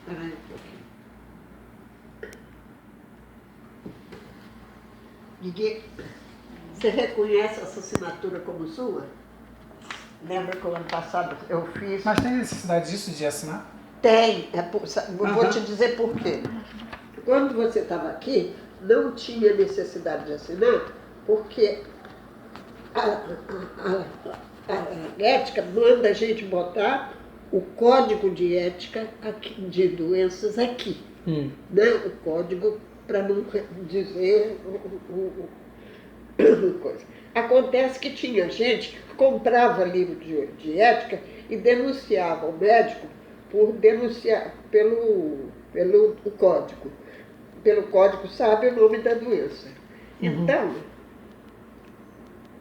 Peraí um pouquinho. Ninguém... Você reconhece essa assinatura como sua? Lembra que o ano passado eu fiz... Mas tem necessidade disso de assinar? Tem, vou te dizer por quê. Quando você estava aqui, não tinha necessidade de assinar, porque a ética manda a gente botar o código de ética aqui, de doenças aqui. Né? O código para não dizer coisa. Acontece que tinha gente que comprava livro de ética e denunciava o médico por denunciar pelo código. Pelo código sabe o nome da doença. Então,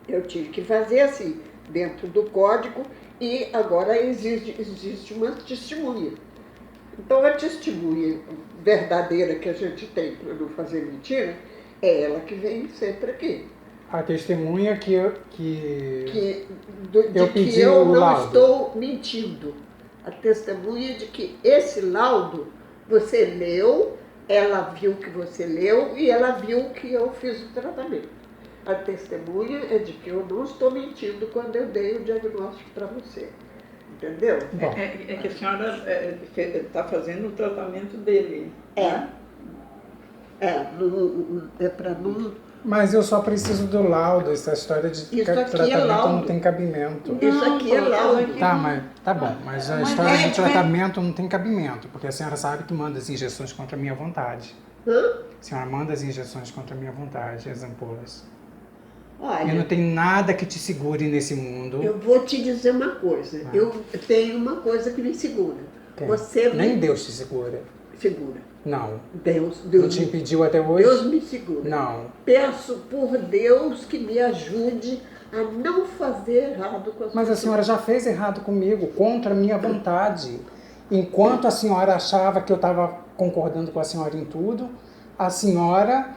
eu tive que fazer assim, dentro do código, e agora existe uma testemunha. Então, a testemunha verdadeira que a gente tem para não fazer mentira, é ela que vem sempre aqui. A testemunha que eu pedi que eu o não laudo. estou mentindo. A testemunha de que esse laudo você leu, ela viu que você leu e ela viu que eu fiz o tratamento. A testemunha é de que eu não estou mentindo quando eu dei o diagnóstico para você. Entendeu? É que a senhora está fazendo o tratamento dele. Né? É para não... Mas eu só preciso do laudo, essa história de tratamento laudo. não tem cabimento. Isso aqui é laudo. Tá, mas tá bom, mas a história de tratamento não tem cabimento, porque a senhora sabe que manda as injeções contra a minha vontade. Hã? A senhora manda as injeções contra a minha vontade, as ampolas. Olha, Eu não tenho nada que te segure nesse mundo. eu vou te dizer uma coisa. Eu tenho uma coisa que me segura. Tem. Você Nem me Deus te segura. segura. Não. Deus Não te impediu até hoje? Deus me segura. Não. Peço por Deus que me ajude a não fazer errado com as Mas a pessoas. senhora já fez errado comigo, contra a minha vontade. Enquanto a senhora achava que eu estava concordando com a senhora em tudo, a senhora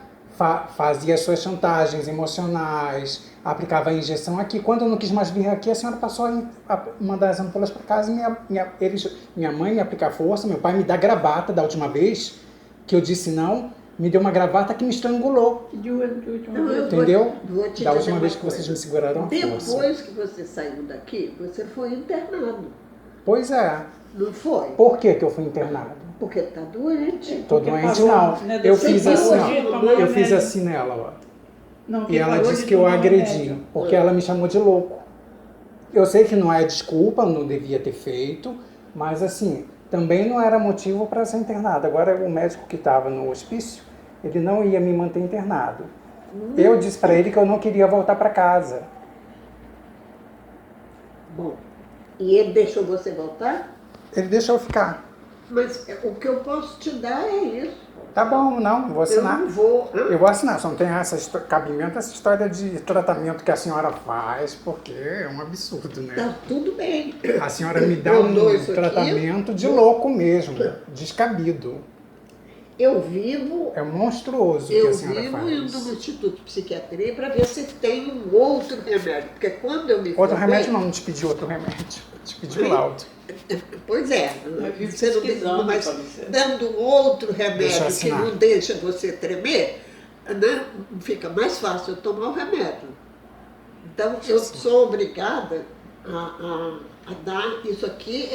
fazia suas chantagens emocionais, aplicava a injeção aqui. Quando eu não quis mais vir aqui, a senhora passou a mandar as ampolas para casa e minha mãe me aplicar força, meu pai me dá gravata da última vez, que eu disse não, me deu uma gravata que me estrangulou. Entendeu? Vou te Da dizer última uma vez que coisa. vocês me seguraram a força. Depois que você saiu daqui, você foi internado. Pois é. Não foi? Por que eu fui internado? Porque está doente. Tô doente não. Eu fiz assim, ó. Eu fiz assim nela, ó. Não, E ela disse que eu agredi, porque ela me chamou de louco. Eu sei que não é desculpa, não devia ter feito, mas assim, também não era motivo para ser internado. Agora o médico que estava no hospício, ele não ia me manter internado. Eu disse para ele que eu não queria voltar para casa. Bom, e ele deixou você voltar? Ele deixou eu ficar. Mas o que eu posso te dar é isso. Tá bom, não, vou assinar. Eu não vou. Eu vou assinar, só não tem cabimento essa história de tratamento que a senhora faz, porque é um absurdo, né? Tá tudo bem. A senhora me dá Eu um dou isso aqui. tratamento de louco mesmo, descabido. Eu vivo. É monstruoso o que Eu a senhora vivo faz. indo no Instituto de Psiquiatria para ver se tem um outro remédio. Porque quando eu me Outro formei- remédio não te pedi outro remédio, te pedi o laudo. Pois é, vivo você não pesquisando, mas Fabrício. dando outro Deixa eu remédio que assinar. não deixa você tremer, né, fica mais fácil eu tomar o remédio. Então eu sou obrigada a dar isso aqui.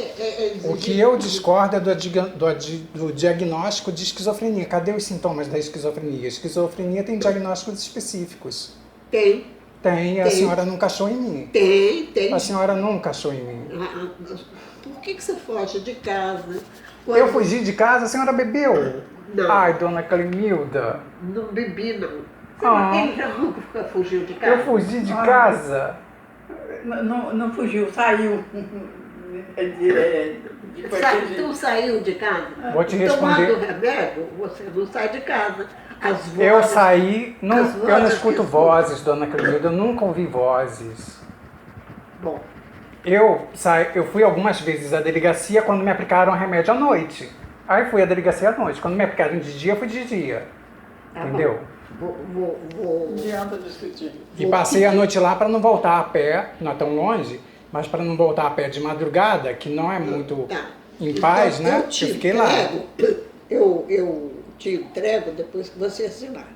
O que eu discordo é do diagnóstico de esquizofrenia. Cadê os sintomas da esquizofrenia? A esquizofrenia tem diagnósticos específicos. Tem, Tem, a Tem. senhora nunca achou em mim. tem. A senhora nunca achou em mim. Por que você foge de casa? Eu fugi de casa, a senhora bebeu? Não. Ai, dona Clemilda. Não bebi, não. Ah. Ele já nunca fugiu de casa? Eu fugi de casa? Não fugiu, saiu. Tu saiu de casa? Vou te responder. Tomando remédio, você não sai de casa. As vozes, Eu saí, as eu não vozes escuto que- vozes, dona Clemilda, eu nunca ouvi vozes. Bom, Eu fui algumas vezes à delegacia quando me aplicaram remédio à noite. Aí fui à delegacia à noite. Quando me aplicaram de dia, fui de dia. tá bom. Entendeu? Vou. Adianta discutir. E passei a noite lá para não voltar a pé, não é tão longe, mas para não voltar a pé de madrugada, que não é muito... Tá. em paz, né? Eu te fiquei lá. eu te entrego depois que você assinar.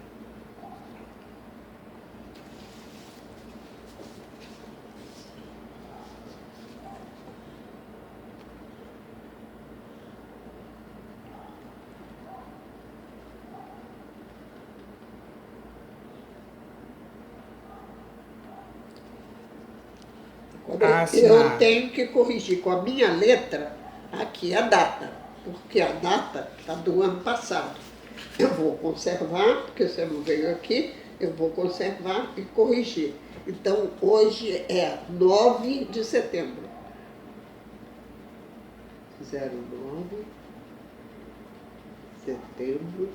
Eu tenho que corrigir com a minha letra aqui a data, porque a data está do ano passado. Eu vou conservar, porque você não veio aqui, eu vou conservar e corrigir. Então, hoje é 9 de setembro. 09 de setembro.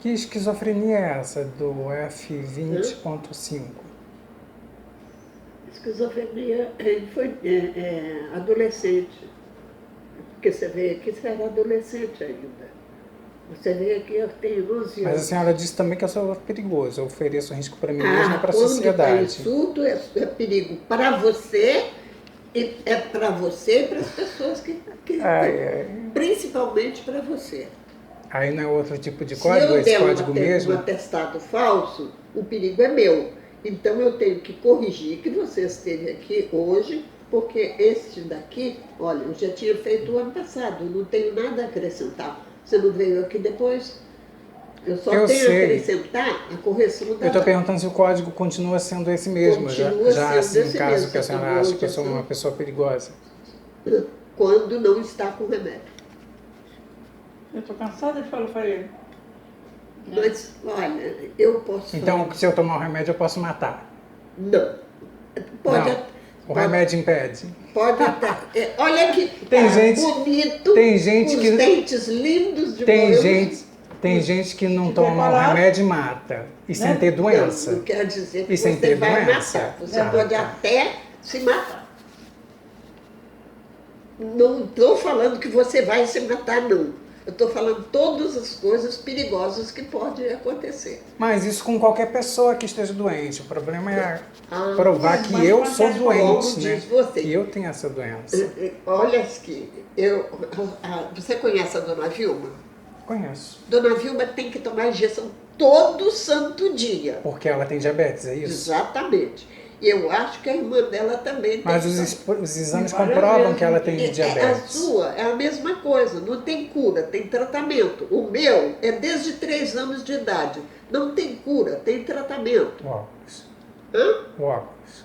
Que esquizofrenia é essa do F20.5? Esquizofrenia, ele foi adolescente. Porque você veio aqui, você era adolescente ainda. Você veio aqui, eu tenho 11 anos. Mas a senhora disse também que eu sou perigoso, eu ofereço risco para mim mesma e para a sociedade. Quando tem surto, é perigo para você, é para você e para as pessoas que principalmente para você. Aí não é outro tipo de código, Se eu esse código mesmo? um atestado falso, o perigo é meu. Então eu tenho que corrigir que você esteve aqui hoje, porque este daqui, olha, eu já tinha feito o ano passado, não tenho nada a acrescentar. Você não veio aqui depois? Eu só tenho a acrescentar a correção da data. Eu estou perguntando se o código continua sendo esse mesmo, já assim, em caso que a senhora acha que eu sou uma pessoa perigosa. Quando não está com remédio. Eu estou cansada de falar para ele. Mas, olha, eu posso... Então, se eu tomar o remédio, eu posso matar? Não. O remédio impede? Pode até. Olha que tem gente, bonito, tem gente com que, os dentes lindos de Tem gente que não toma o remédio e mata, e sem ter doença. Não quer dizer que sem você ter vai doença. matar. Você pode até se matar. Não estou falando que você vai se matar, não. Eu estou falando todas as coisas perigosas que podem acontecer. Mas isso com qualquer pessoa que esteja doente. O problema é provar que eu sou doente, né? Que eu tenho essa doença. Olha aqui, você conhece a Dona Vilma? Conheço. Dona Vilma tem que tomar injeção todo santo dia. Porque ela tem diabetes, é isso? Exatamente. E eu acho que a irmã dela também tem. Mas os exames comprovam que ela tem diabetes. A sua é a mesma coisa, não tem cura, tem tratamento. O meu é desde 3 anos de idade. Não tem cura, tem tratamento. O óculos. Hã? O óculos.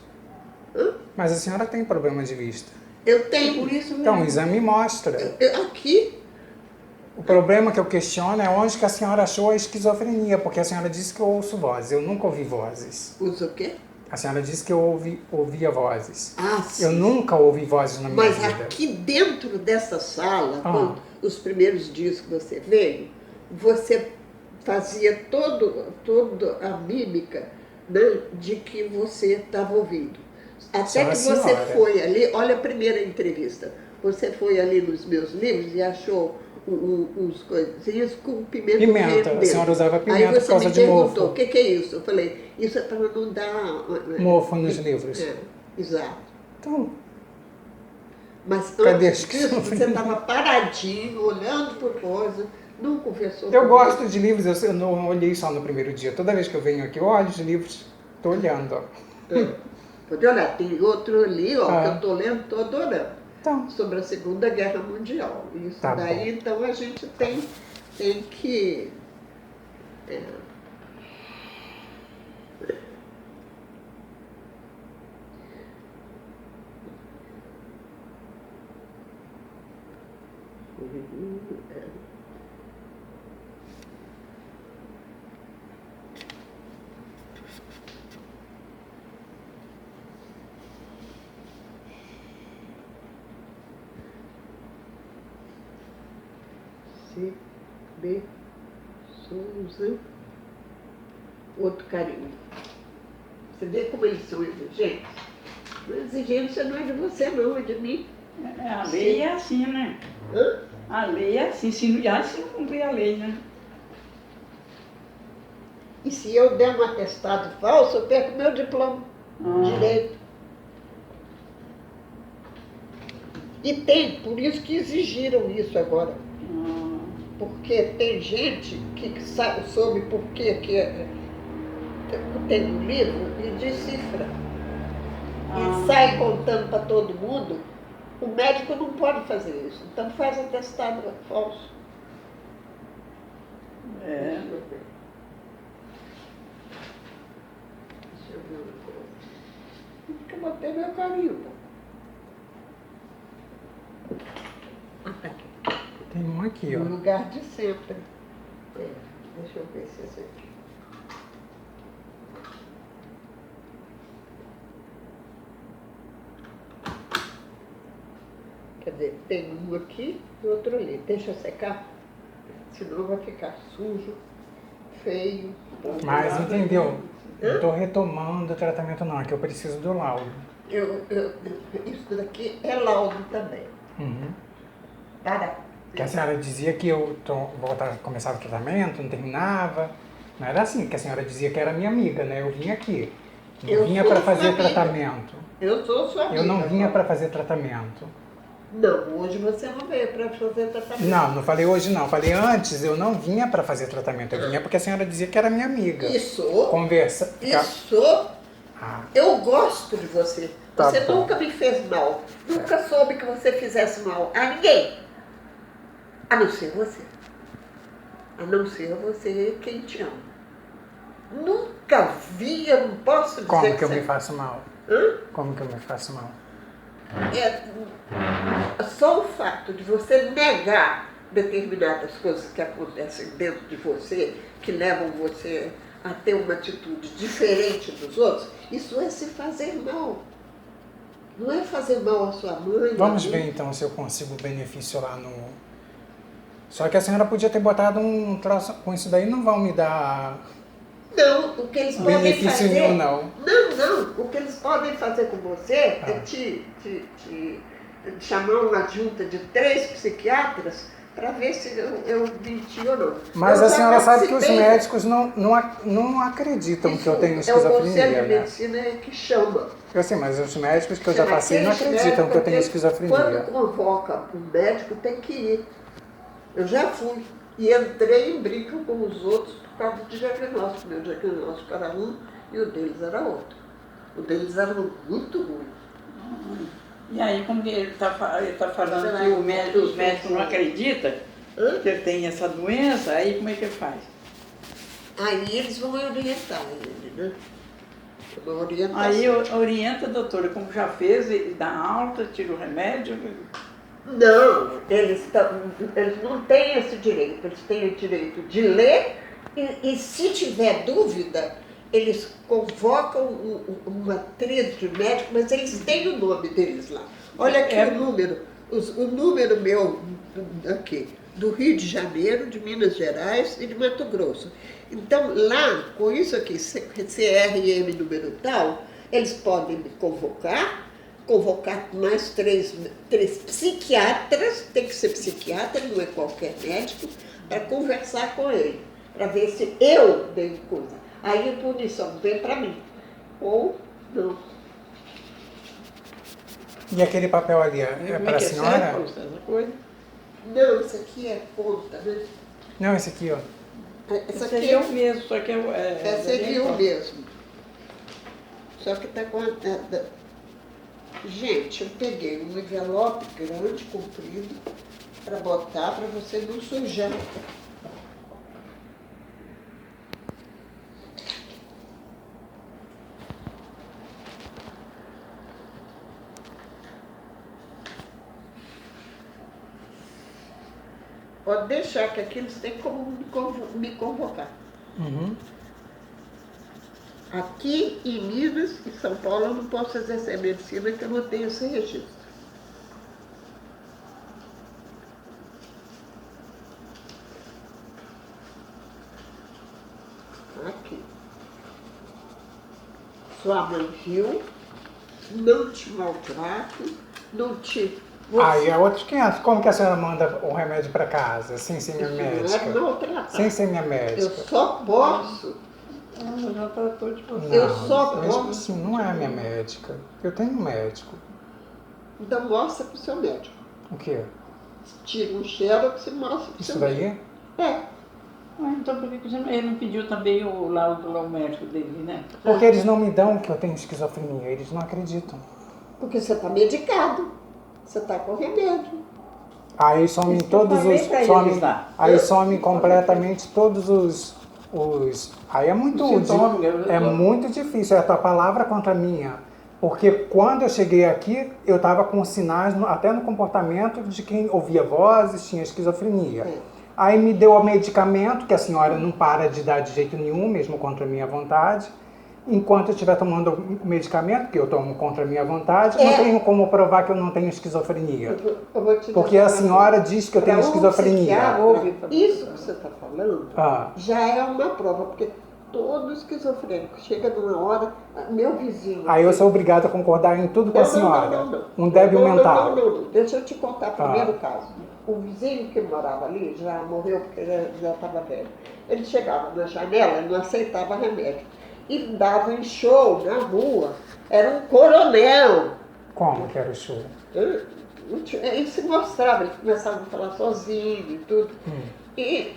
Hã? Mas a senhora tem problema de vista. Eu tenho. Por isso mesmo. Então, o exame mostra. Aqui. O problema que eu questiono é onde que a senhora achou a esquizofrenia, porque a senhora disse que eu ouço vozes. Eu nunca ouvi vozes. Usa o quê? A senhora disse que eu ouvia vozes. Ah, sim. Eu nunca ouvi vozes na minha vida. Mas aqui dentro dessa sala, os primeiros dias que você veio, você fazia toda a mímica, né, de que você estava ouvindo. Até que você foi ali, olha a primeira entrevista, você foi ali nos meus livros e achou uns coisinhas com pimenta. A senhora usava pimenta por causa de mofo. Aí você me perguntou, o que é isso? Eu falei, isso é para não dar... mofo nos livros. Exato. Então, mas cadê antes disso, você estava paradinho, olhando por coisa, não conversou Eu gosto de livros, eu não olhei só no primeiro dia. Toda vez que eu venho aqui, eu olho os livros, estou olhando. Ó. Pode olhar, tem outro ali, ó, que eu estou lendo, estou adorando. Então, sobre a Segunda Guerra Mundial. Isso daí, então, a gente tem que... B. Souza. Outro carinho. Você vê como eles são exigentes? A exigência não é de você, não, é de mim. A lei é assim, né? Hã? A lei é assim, se não cumprir a lei, né? E se eu der um atestado falso, eu perco meu diploma de direito. E tem, por isso que exigiram isso agora. Porque tem gente que soube por que tem um livro e decifra. E sai contando para todo mundo. O médico não pode fazer isso. Então faz atestado falso. É. Deixa eu ver. Deixa eu ver uma coisa. Porque eu botei meu carimbo. Ah, tá aqui. Tem um aqui, ó. No lugar de sempre. É, deixa eu ver se esse aqui. Quer dizer, tem um aqui e outro ali. Deixa eu secar, senão vai ficar sujo, feio. Mas entendeu? Não estou retomando o tratamento não, é que eu preciso do laudo. Isso daqui é laudo também. Uhum. Para. Que a senhora dizia que eu começava o tratamento, não terminava. Não era assim, que a senhora dizia que era minha amiga, né? Eu vinha aqui. Eu Não vinha sou para sua fazer amiga. tratamento. Eu sou sua amiga. Eu não vinha para fazer tratamento. Não, hoje você não veio para fazer tratamento. Não, não falei hoje não. Falei antes, eu não vinha para fazer tratamento. Eu vinha porque a senhora dizia que era minha amiga. Isso. Conversa. Isso. Ah, Eu gosto de você. Tá Você bom. nunca me fez mal. Nunca soube que você fizesse mal a ninguém. A não ser você. A não ser você quem te ama. Nunca vi, eu não posso dizer como que eu você... me faço mal? Hã? Como que eu me faço mal? É só o fato de você negar determinadas coisas que acontecem dentro de você, que levam você a ter uma atitude diferente dos outros, isso é se fazer mal. Não é fazer mal à sua mãe. Vamos ver então se eu consigo benefício lá no... Só que a senhora podia ter botado um troço... Com isso daí não vão me dar Não, o que eles podem benefício fazer... nenhum, não. Não. O que eles podem fazer com você é te chamar uma junta de 3 psiquiatras para ver se eu menti ou não. Mas Eu a já senhora sabe que os participei. médicos não acreditam que eu tenho É o Conselho esquizofrenia, de né? Medicina que chama. Eu sei, mas os médicos que eu já passei não Aqueles acreditam que eu tenho médicos, esquizofrenia. Quando convoca um médico, tem que ir. Eu já fui. E entrei em briga com os outros por causa de diagnóstico. Meu diagnóstico era um e o deles era outro. O deles era muito ruim. E aí, como que ele tá falando Será que que os médicos não acreditam Hã? que ele tem essa doença, aí como é que ele faz? Aí eles vão orientar ele, né? Vão orientar. Aí orienta a doutora, como já fez, ele dá alta, tira o remédio. Não, eles não têm esse direito. Eles têm o direito de ler e se tiver dúvida, eles convocam uma tríade de médicos, mas eles têm o nome deles lá. Olha aqui o número. O número meu aqui, do Rio de Janeiro, de Minas Gerais e de Mato Grosso. Então, lá, com isso aqui, CRM número tal, eles podem me convocar mais três psiquiatras, tem que ser psiquiatra, não é qualquer médico, para conversar com ele, para ver se eu dei coisa. Aí a punição vem para mim, ou não. E aquele papel ali, é para a senhora? Essa coisa? Não, isso aqui é conta, né? Não, esse aqui, ó. Essa Esse aqui aí é o mesmo, só que essa aqui é o mesmo. Só que está com Gente, eu peguei um envelope grande, comprido, para botar, para você não sujar. Pode deixar que aqui eles têm como me convocar. Uhum. Aqui em Minas e São Paulo eu não posso exercer medicina porque eu não tenho esse registro. Aqui. sua mãe viu, não te maltrato, não te... Aí é outros 500. Como que a senhora manda o remédio para casa, sem ser minha Não é médica? maltratar. Sem ser minha Eu médica. só posso, Ela já tratou de você. eu só mesmo posso. assim, não é a minha médica. Eu tenho um médico. Então mostra pro seu médico. O quê? Tira um xerox e mostra pro Isso seu daí? médico. É. Então por que ele não pediu também o laudo lá, o médico dele, né? Porque eles não me dão que eu tenho esquizofrenia. Eles não acreditam. Porque você está medicado. Você está com remédio. Aí somem Isso que eu todos falei os. pra Some, eles lá. aí somem completamente todos os. Aí é muito. Os sintomas, É muito difícil. É a tua palavra contra a minha. Porque quando eu cheguei aqui, eu estava com sinais, até no comportamento, de quem ouvia vozes, tinha esquizofrenia. É. Aí me deu o medicamento, que a senhora não para de dar de jeito nenhum, mesmo contra a minha vontade. Enquanto eu estiver tomando o medicamento, que eu tomo contra a minha vontade, não tenho como provar que eu não tenho esquizofrenia. Eu vou te Porque dizer a uma senhora coisa. diz que eu tenho Pra um esquizofrenia. psiquiatra, isso que você está falando Ah, já é uma prova, porque todo esquizofrênico chega numa hora, meu vizinho... aí eu sou obrigado a concordar em tudo com a senhora. Não. Um débil mental. Não. Deixa eu te contar o primeiro caso. O vizinho que morava ali já morreu porque já estava velho. Ele chegava na janela e não aceitava remédio. E dava em show na rua. Era um coronel. Como que era o show? Ele se mostrava, ele começava a falar sozinho e tudo. E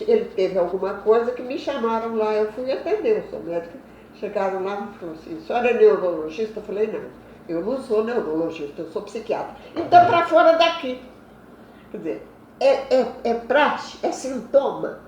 ele teve alguma coisa que me chamaram lá, eu fui atender o seu médico. Chegaram lá e falaram assim, a senhora é neurologista? Eu falei, não, eu não sou neurologista, eu sou psiquiatra. Então, para fora daqui. Quer dizer, é prática, é sintoma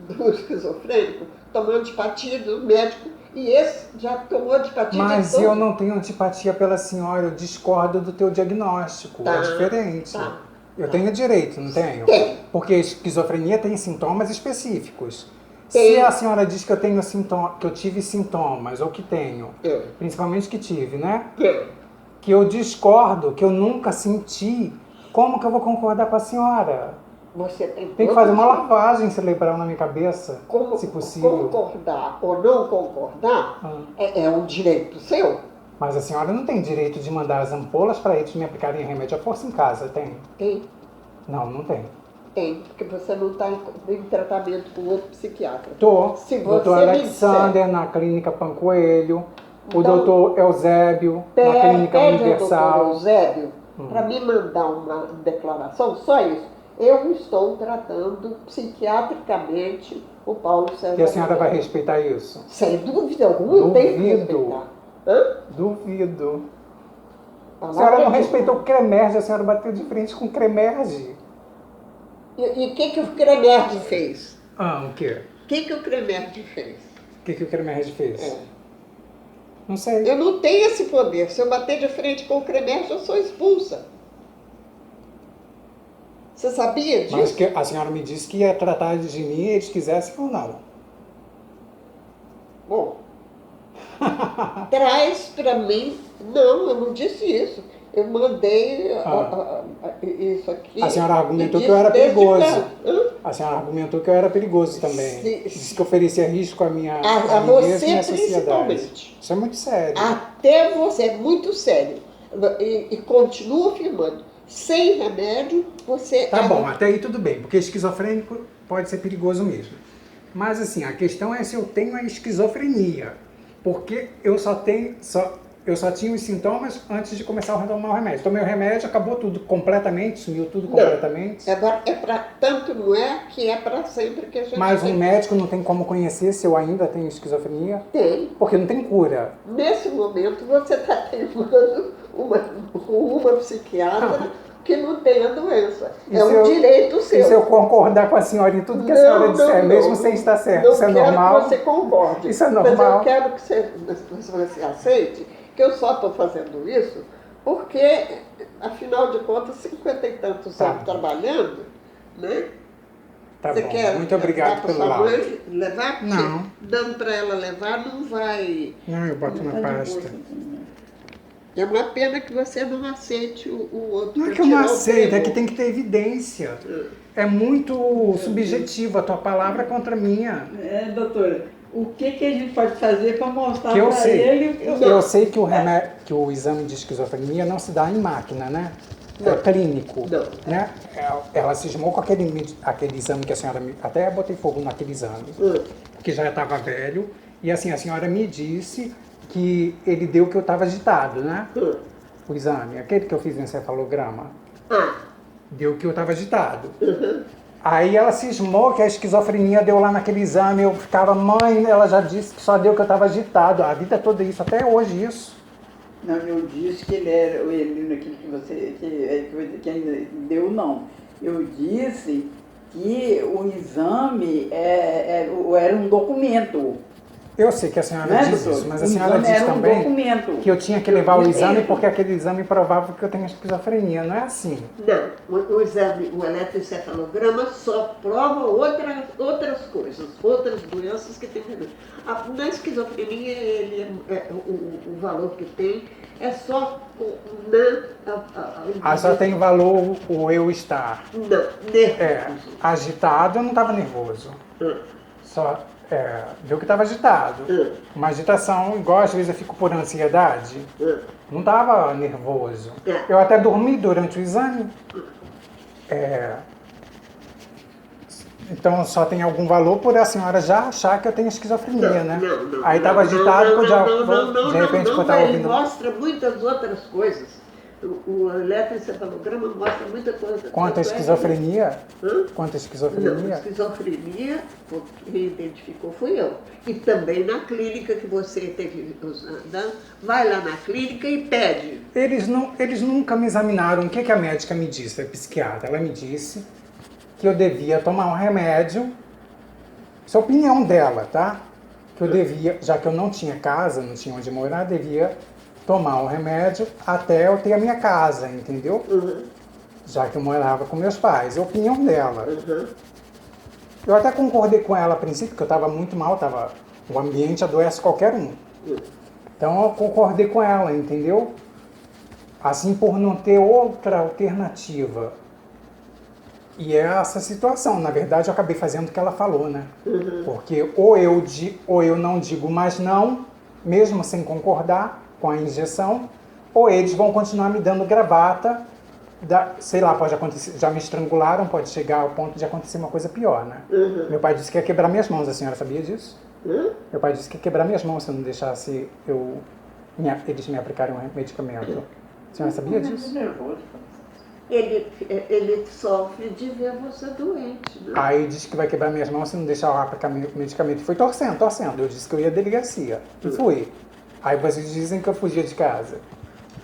do esquizofrênico, tomou antipatia do médico, e esse já tomou antipatia Mas de todo. eu não tenho antipatia pela senhora, eu discordo do teu diagnóstico. Tá, É diferente. tá. Eu tenho direito, não tenho? Tem. Porque esquizofrenia tem sintomas específicos. Tem. Se a senhora diz que eu tenho que eu tive sintomas, ou que tenho, principalmente que tive, né? Que eu discordo, que eu nunca senti, como que eu vou concordar com a senhora? Você tem Tem que todo fazer uma direito. lavagem cerebral na minha cabeça, Como se possível. concordar ou não concordar é um direito seu. Mas a senhora não tem direito de mandar as ampolas para eles me aplicarem remédio à força em casa, tem? Tem, Não tem. porque você não está em tratamento com outro psiquiatra. Tô. Se você Doutor me Alexander, na clínica Pancoelho. O Então, doutor Eusébio, na clínica pede ao doutor Universal. Eusébio para me mandar uma declaração, só isso. Eu estou tratando psiquiatricamente o Paulo César. E a senhora vai Moreira. respeitar isso? Sem dúvida alguma, tem que Duvido. respeitar. Hã? Duvido. A Palavra senhora não de- respeitou o Cremerge, a senhora bateu de frente com o Cremerge. E o que o Cremerge fez? O quê? O que o Cremerge fez? O que o Cremerge fez? É. Não sei. Eu não tenho esse poder. Se eu bater de frente com o Cremerge, eu sou expulsa. Você sabia disso? Mas que a senhora me disse que ia tratar de mim, eles quisessem ou não. Bom, traz para mim. Não, eu não disse isso. Eu mandei isso aqui. A senhora argumentou e que eu era disse desde perigoso. cá. Hã? A senhora argumentou que eu era perigoso também. Sim. Disse que oferecia risco à minha A mim você mesmo e à sociedade. principalmente. Isso é muito sério. Até você, é muito sério. E continuo afirmando, sem remédio, você... Tá bom, até aí tudo bem, porque esquizofrênico pode ser perigoso mesmo. Mas assim, a questão é se eu tenho a esquizofrenia. Porque eu só tinha os sintomas antes de começar a tomar o remédio. Tomei o remédio, acabou tudo completamente, sumiu tudo Não. completamente. Tanto não é que é para sempre que a gente Mas um tem. médico não tem como conhecer se eu ainda tenho esquizofrenia, Tem. porque não tem cura. Nesse momento, você está teimando uma psiquiatra que não tem a doença. E É se um eu- direito seu. E se eu concordar com a senhora em tudo que a senhora disser, mesmo sem estar certo, não isso é quero normal? que você concorde. Isso é Mas eu normal? quero que você aceite que eu só estou fazendo isso porque, afinal de contas, 50 e tantos Tá. anos trabalhando, né? Tá Você bom, quer muito dar obrigado pra pelo sua laudo. mãe levar? Porque Não. dando para ela levar não vai... Não, eu boto na pasta. É uma pena que você não aceite o outro. Não é pra que eu não tirar o aceito, é tremor. que tem que ter evidência. É muito subjetivo, a tua palavra contra a minha. Doutora, o que que a gente pode fazer para mostrar Que eu para sei. ele? Eu sei que o remédio, que o exame de esquizofrenia não se dá em máquina, né? É Não. clínico. Não. Né? Ela cismou com aquele exame que a senhora me... Até botei fogo naquele exame, porque já estava velho. E assim, a senhora me disse que ele deu que eu estava agitado, né? O exame, aquele que eu fiz no encefalograma. Deu que eu estava agitado. Aí ela cismou que a esquizofrenia deu lá naquele exame, eu ficava, mãe, ela já disse que só deu que eu estava agitado, a vida toda isso, até hoje isso. Não, eu disse que ele era ele naquilo que você que ainda deu, não. Eu disse que o exame era um documento. Eu sei que a senhora Né, diz doutor? isso, mas a O senhora exame diz era um também documento. que eu tinha que levar o exame Isso. porque aquele exame provava que eu tenho esquizofrenia, não é assim? Não, o exame, o eletroencefalograma só prova outras coisas, outras doenças que tem remédio. Na esquizofrenia, o valor que tem é só Só tem valor o eu estar. Não, nervoso. Agitado, eu não estava nervoso. Só deu que estava agitado. Uma agitação, igual às vezes eu fico por ansiedade. Não estava nervoso. Eu até dormi durante o exame. Então só tem algum valor por a senhora já achar que eu tenho esquizofrenia, né? Não, Aí estava agitado, de repente eu estava ele ouvindo. mostra muitas outras coisas. O eletroencefalograma mostra muita coisa. Quanto a esquizofrenia? Quanto a Não, esquizofrenia? esquizofrenia, quem identificou fui eu. E também na clínica que você teve usando, vai lá na clínica e pede. Eles nunca me examinaram. O que a médica me disse, a psiquiatra? Ela me disse que eu devia tomar um remédio. Isso é a opinião dela, tá? Que eu devia, já que eu não tinha casa, não tinha onde morar, devia tomar um remédio até eu ter a minha casa, entendeu? Já que eu morava com meus pais. É a opinião dela. Eu até concordei com ela a princípio, que eu estava muito mal, o ambiente adoece qualquer um. Então eu concordei com ela, entendeu? Assim, por não ter outra alternativa. E é essa situação. Na verdade, eu acabei fazendo o que ela falou, né? Porque ou eu não digo mais não, mesmo sem concordar com a injeção, ou eles vão continuar me dando gravata, sei lá, pode acontecer, já me estrangularam, pode chegar ao ponto de acontecer uma coisa pior, né? Meu pai disse que ia quebrar minhas mãos, a senhora sabia disso? Meu pai disse que ia quebrar minhas mãos se eu não deixasse eles me aplicarem um medicamento. A senhora sabia disso? Ele sofre de ver você doente, né? Aí disse que vai quebrar minhas mãos se não deixar eu aplicar medicamento. E foi torcendo. Eu disse que eu ia à delegacia. E fui. Aí vocês dizem que eu fugia de casa.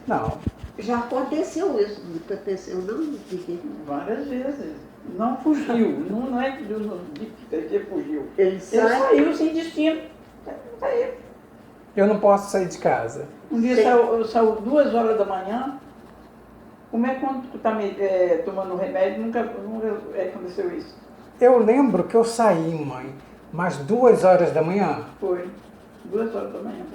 Não. Já aconteceu isso, não aconteceu não, Vicky? Várias vezes. Não fugiu. Não é que fugiu. Ele saiu sem destino. Saiu. Eu não posso sair de casa. Um dia saiu 2 horas da manhã. Como é que quando tu está tomando remédio, nunca aconteceu isso? Eu lembro que eu saí, mãe, mas 2 horas da manhã. Foi. 2 horas da manhã.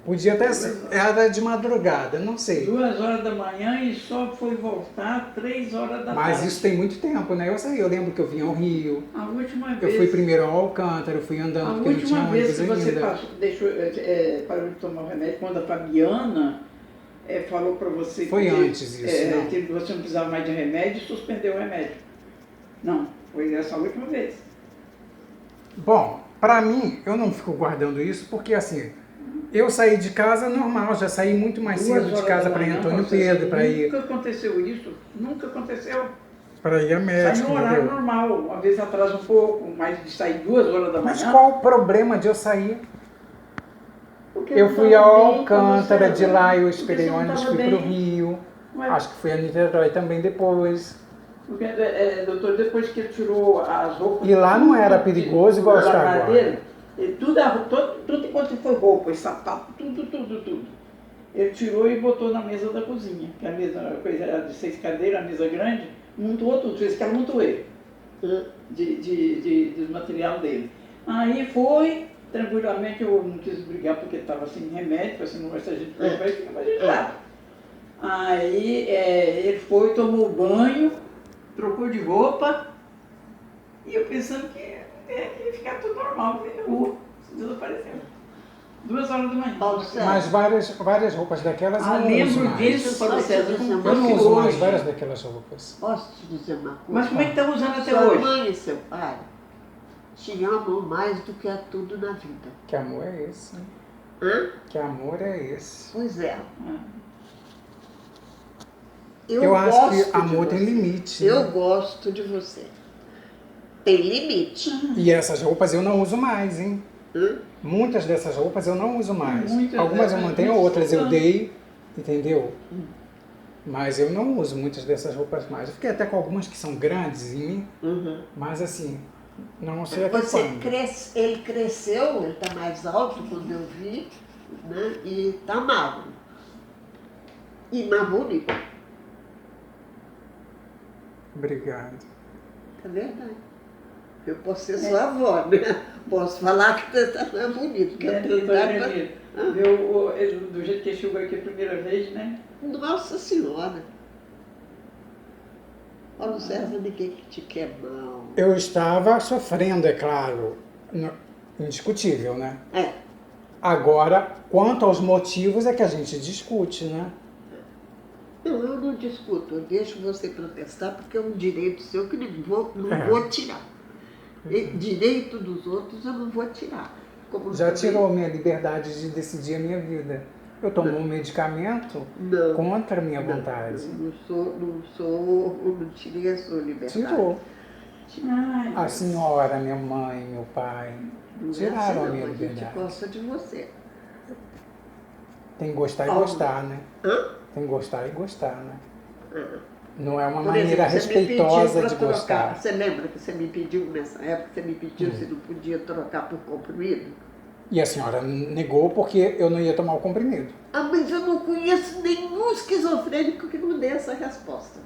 Podia até ser. Era de madrugada, não sei. 2 horas da manhã e só foi voltar 3 horas da tarde. Mas isso tem muito tempo, né? Eu saí, eu lembro que eu vim ao Rio. A última vez. Eu fui primeiro ao Alcântara, eu fui andando porque não tinha ônibus ainda. A última vez que você parou de tomar o remédio, quando a Fabiana falou para você foi antes isso, não? Que você não precisava mais de remédio e suspendeu o remédio. Não, foi essa última vez. Bom, para mim, eu não fico guardando isso porque assim, eu saí de casa normal, já saí muito mais cedo de casa para ir Antônio Pedro, para ir... Nunca aconteceu isso, nunca aconteceu. Para ir a médico, sai no horário normal, às vezes atrasa um pouco, mas de sair 2 horas da manhã... Mas qual o problema de eu sair? Eu fui ao Alcântara, de lá eu esperei ônibus, fui para o Rio, acho que fui a Niterói também depois. Porque, doutor, depois que ele tirou as roupas... E lá não era perigoso igual está agora. Tudo enquanto foi roupa, sapato, tudo. Ele tirou e botou na mesa da cozinha, que a mesa era de 6 cadeiras, a mesa grande, montou tudo, fez aquela montoeira de material dele. Aí foi... Tranquilamente, eu não quis brigar porque estava sem remédio, assim, não vai ser a gente vai ficar agitado. Aí ele tomou banho, trocou de roupa, e eu pensando que que ficar tudo normal, desapareceu. 2 horas da manhã. Paulo César, Mas várias roupas daquelas eu não uso lembro mais. disso, Paulo César, Eu Eu não uso mais hoje. várias daquelas roupas. posso te dizer uma coisa? Mas como é que está usando até Sua hoje? mãe e seu pai te amam mais do que a tudo na vida. Que amor é esse? Hã? Que amor é esse? Pois é. Ah, Eu acho gosto que de amor tem você. limite. Eu gosto de você. Tem limite. E essas roupas eu não uso mais, hein? Hã? Muitas dessas roupas eu não uso mais. Muitas Algumas eu dessas, mantenho, muitas outras eu não. dei, entendeu? Mas eu não uso muitas dessas roupas mais. Eu fiquei até com algumas que são grandes em mim, Uhum. mas assim, não sei até Você quando. ele cresceu, ele está mais alto quando eu vi, né? E está magro. E mais bonito. Obrigado. É verdade. Eu posso ser sua avó, né? Posso falar que você está mais bonito, porque eu tenho idade pra... Do jeito que ele chegou aqui a primeira vez, né? Nossa Senhora! Paulo César, ninguém que te quer mal. Eu estava sofrendo, é claro, indiscutível, né? É, Agora, quanto aos motivos é que a gente discute, né? eu não discuto, eu deixo você protestar porque é um direito seu que não É. vou tirar. E direito dos outros eu não vou tirar. Como Já também- tirou minha liberdade de decidir a minha vida. Eu tomo um medicamento Não. contra a minha Não, vontade. não tirei a sua liberdade. Tirou. Ai, A senhora, minha mãe, meu pai, Não é tiraram assim, a não, minha a gente liberdade. gosta de você. Tem que gostar e Paulo. gostar, né? Hã? Tem que gostar e gostar, né? Ah. Não é uma Por maneira exemplo, você me pediu respeitosa pra de trocar. gostar. Você lembra que você me pediu nessa época, você me pediu se não podia trocar por comprimido? E a senhora negou porque eu não ia tomar o comprimido. Ah, mas eu não conheço nenhum esquizofrênico que não dê essa resposta.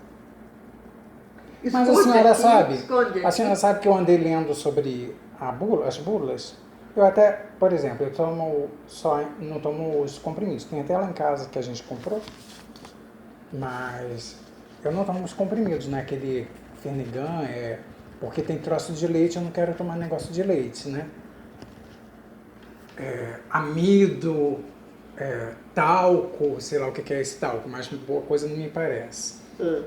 Mas a Esconde senhora aqui, sabe, esconde a aqui. senhora sabe que eu andei lendo sobre as bulas? Eu até, por exemplo, eu tomo não tomo os comprimidos. Tem até lá em casa que a gente comprou, mas eu não tomo os comprimidos, né? Aquele Fernigan, porque tem troço de leite, eu não quero tomar negócio de leite, né? Amido, talco, sei lá o que é esse talco, mas boa coisa não me parece. Ah,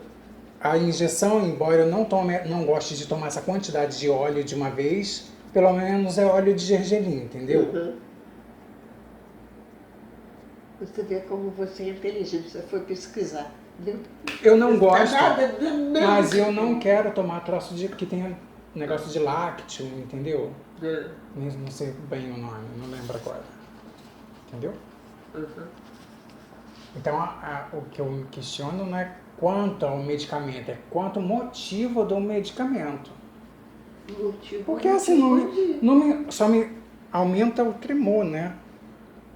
A injeção, embora eu não goste de tomar essa quantidade de óleo de uma vez, pelo menos é óleo de gergelim, entendeu? uhum. Você vê como você é inteligente, você foi pesquisar. Viu? Eu não gosto, Nada, mas eu não quero tomar troço que tenha negócio de lácteo, entendeu? Não sei bem o nome, não lembro agora. Entendeu? Uhum. Então, o que eu me questiono não é quanto ao medicamento, é quanto ao motivo do medicamento. Porque assim, só me aumenta o tremor, né?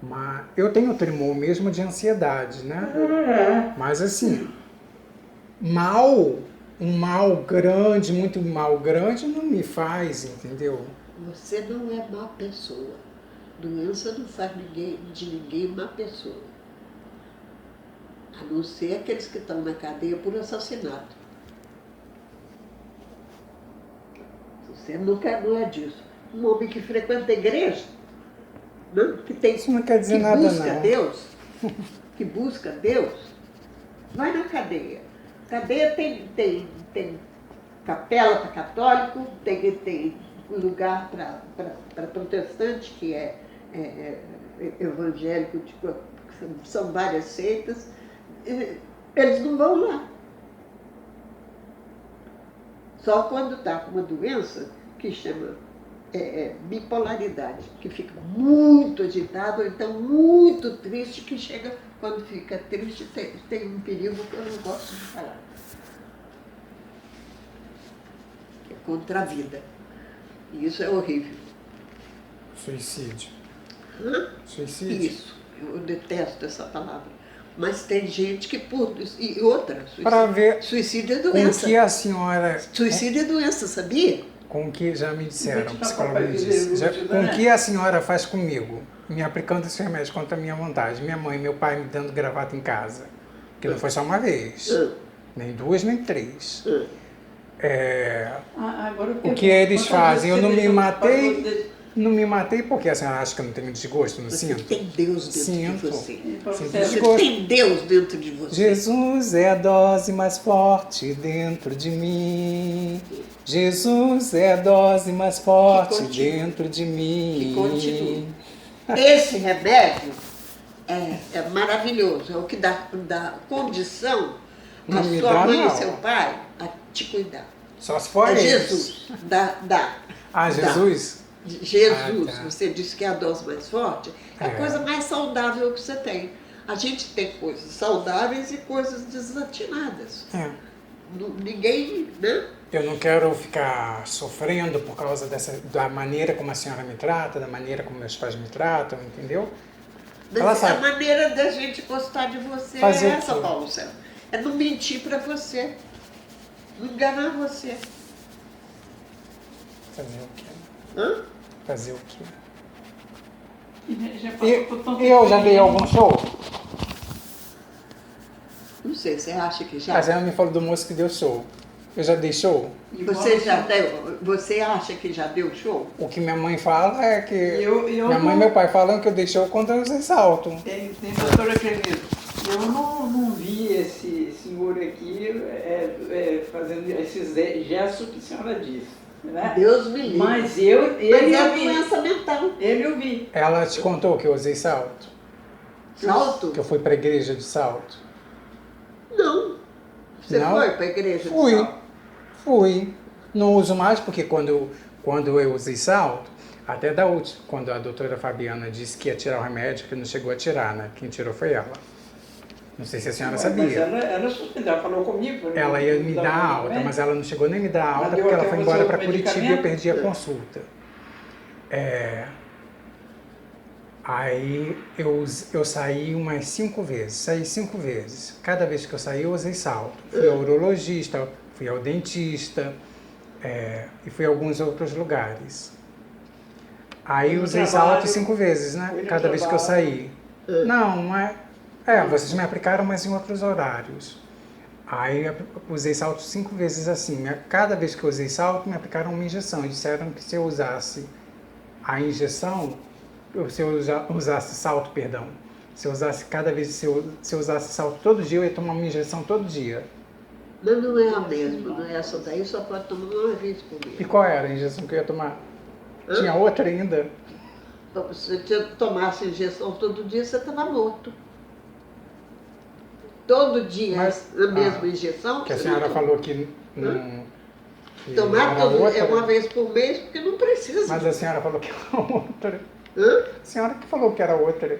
Mas eu tenho tremor mesmo de ansiedade, né? Mas assim, um mal grande, muito mal grande, não me faz, entendeu? Você não é má pessoa. Doença não faz de ninguém má pessoa. A não ser aqueles que estão na cadeia por assassinato. Você nunca não é disso. Um homem que frequenta a igreja, né? Isso não quer dizer que nada, busca não. Deus, que busca Deus, vai na cadeia. Cadeia tem capela para católico, tem lugar para protestante, que é evangélico, são várias seitas. Eles não vão lá. Só quando está com uma doença que chama bipolaridade, que fica muito agitado, ou então muito triste, que chega, quando fica triste, tem um perigo que eu não gosto de falar. Que é contra a vida. E isso é horrível. Suicídio. Hã? Suicídio. Isso, eu detesto essa palavra. Mas tem gente que e outra, Para ver suicídio é com doença. que a senhora... Suicídio é doença, sabia? Com que já me disseram, Gente, o tá psicólogo papai me dizer, disse. Lúcio, Com né? que a senhora faz comigo? Me aplicando esse remédio contra a minha vontade. Minha mãe e meu pai me dando gravata em casa. Que não foi só uma vez. Nem duas, nem três. Agora O que eles fazem? Eu não me deixou- matei. Não me matei porque a senhora acha que eu não tenho desgosto, não Você sinto? tem Deus dentro Sinto. de você. Sinto Você desgosto. tem Deus dentro de você. Jesus é a dose mais forte dentro de mim. Jesus é a dose mais forte Que continue. dentro de mim. Que continue. Esse remédio é maravilhoso, é o que dá condição Não a me sua dá, mãe não. e seu pai a te cuidar. Só se for É eles. Jesus. Dá. Ah, Jesus? Jesus, Ah, tá. você disse que é a dose mais forte, é a É. coisa mais saudável que você tem. A gente tem coisas saudáveis e coisas desatinadas. É. Ninguém, né? Eu não quero ficar sofrendo por causa da maneira como a senhora me trata, da maneira como meus pais me tratam, entendeu? Ela Mas a sabe. maneira da gente gostar de você Fazer é o essa, quê? Paulo Céu. É não mentir pra você. Não enganar você. Fazer o quê? Hã? Fazer o quê? Já passou por tanto Eu já tempo. dei algum show? Não sei, você acha que já? A senhora me falou do moço que deu show. Eu já dei show? Você já deu? Você acha que já deu show? O que minha mãe fala é que... Eu minha mãe e não- meu pai falam que eu dei show quando eu usei salto. Tem doutora Clemente, eu não vi esse senhor aqui fazendo esses gestos que a senhora disse. Né? Deus me livre. Mas ele Mas é eu vi. doença mental. Ele eu vi. Ela te contou que eu usei salto? Salto? Que eu fui pra igreja de salto? Não. Você Não? foi pra igreja de Fui. salto? Fui. Não uso mais porque quando eu usei salto, até quando a doutora Fabiana disse que ia tirar o remédio, que não chegou a tirar, né? Quem tirou foi ela. Não sei se a senhora Mas sabia. ela suspendeu, ela falou comigo. Ela ia me dar alta, mas ela não chegou nem me dar alta deu porque ela até foi você embora outro para Curitiba e eu medicamento? perdi a consulta. Aí eu saí umas 5 vezes, saí 5 vezes. Cada vez que eu saí eu usei salto. Fui ao urologista, fui ao dentista e fui a alguns outros lugares. Aí No usei trabalho, salto 5 vezes, né? foi no Cada vez que eu trabalho. saí. Não é... vocês me aplicaram, mas em outros horários. Aí eu usei salto 5 vezes assim. Cada vez que eu usei salto, me aplicaram uma injeção. E disseram que se eu usasse a injeção, se eu usasse salto, perdão, se eu usasse se eu usasse salto todo dia, eu ia tomar uma injeção todo dia. Mas não é a mesma, não é essa daí, só pode tomar uma vez por E mês. qual era a injeção que eu ia tomar? Tinha outra ainda? Se você tomasse injeção todo dia, você estava morto. Todo dia Mas- a mesma injeção. Que a você senhora não toma. falou que não... que Tomar era outra. uma vez por mês, porque não precisa. Mas a senhora falou que era outra. Hã? A senhora que falou que era outra.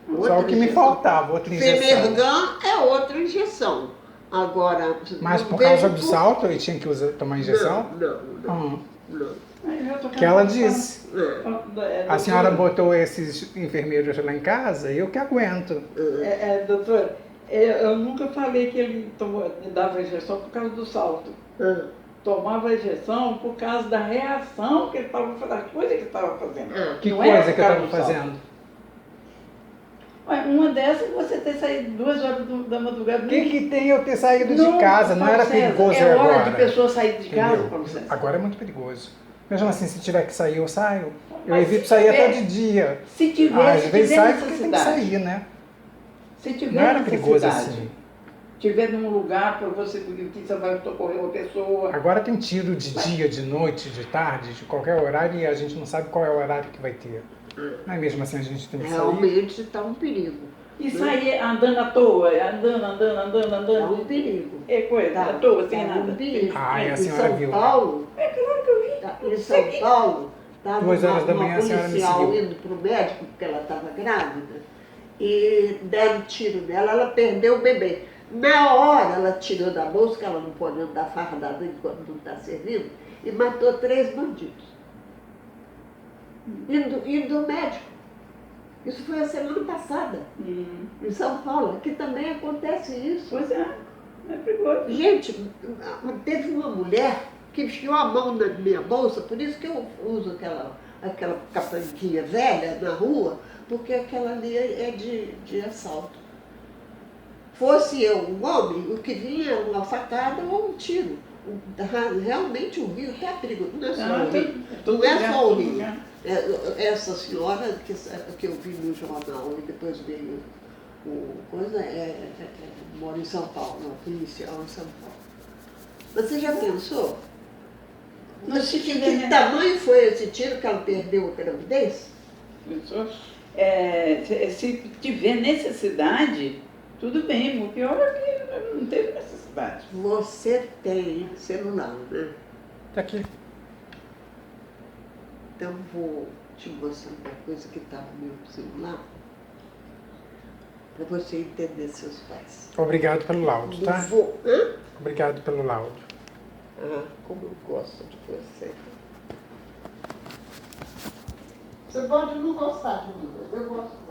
Só Outra o que me injeção. faltava, outra injeção. Fenergan é outra injeção. Agora. Mas não por causa vejo do salto, eu tinha que tomar injeção? Não. Que ela disse. É. A senhora botou esses enfermeiros lá em casa e eu que aguento. Doutor, eu nunca falei que ele dava injeção por causa do salto. Ah, Tomava a injeção por causa da reação que ele estava fazendo, das coisas que ele estava fazendo. ah. Que Não é coisa por que eu causa estava do salto. fazendo? Olha, uma dessas você ter saído 2 horas da madrugada. O que tem eu ter saído Não, de casa? Não Paulo era César, perigoso é agora. hora de pessoa sair de casa, Entendeu? Paulo César. Agora é muito perigoso. Mesmo assim, se tiver que sair, eu saio. Eu Mas evito se sair tiver- até de dia. Se tiver, Às se vezes tiver sai porque tem que necessidade. sair, né? Se tiver Não era perigoso necessidade, assim. tiver num lugar para você que você vai socorrer uma pessoa. Agora tem tiro de dia, de noite, de tarde, de qualquer horário e a gente não sabe qual é o horário que vai ter. Mas mesmo assim a gente tem que sair. Realmente está um perigo. E sair andando à toa, andando. É um perigo. É coisa, Tá? à toa, sem É nada. um perigo. Ah, e a Em senhora São viu, né? Paulo, É claro que eu vi. em São Paulo, estava 2 horas da uma manhã a senhora me policial seguiu. indo para o médico, porque ela estava grávida, e deram tiro nela, ela perdeu o bebê. Na hora ela tirou da bolsa, que ela não pode andar fardada enquanto não está servindo, e matou 3 bandidos. Indo ao médico. Isso foi a semana passada, em São Paulo. Aqui também acontece isso. Pois é perigoso. Gente, teve uma mulher que enfiou a mão na minha bolsa, por isso que eu uso aquela capanquinha velha na rua, porque aquela ali é de assalto. Fosse eu um homem, o que vinha era uma facada ou um tiro. Realmente o Rio está perigoso. Não é só Ah, o Rio. todo Não é lugar, só o todo Rio. lugar. Essa senhora que eu vi no jornal e depois veio o coisa mora em São Paulo, não, policial em São Paulo. Mas você já pensou? Mas se Que tiver, né? tamanho foi esse tiro que ela perdeu a gravidez? Pensou? Se tiver necessidade, tudo bem. O pior é que não teve necessidade. Você tem celular, né? Tá aqui. Então vou te mostrar uma coisa que está no meu celular para você entender seus pais. Obrigado pelo laudo, tá? Hã? Obrigado pelo laudo. Ah, como eu gosto de você. Você pode não gostar de mim, mas eu gosto.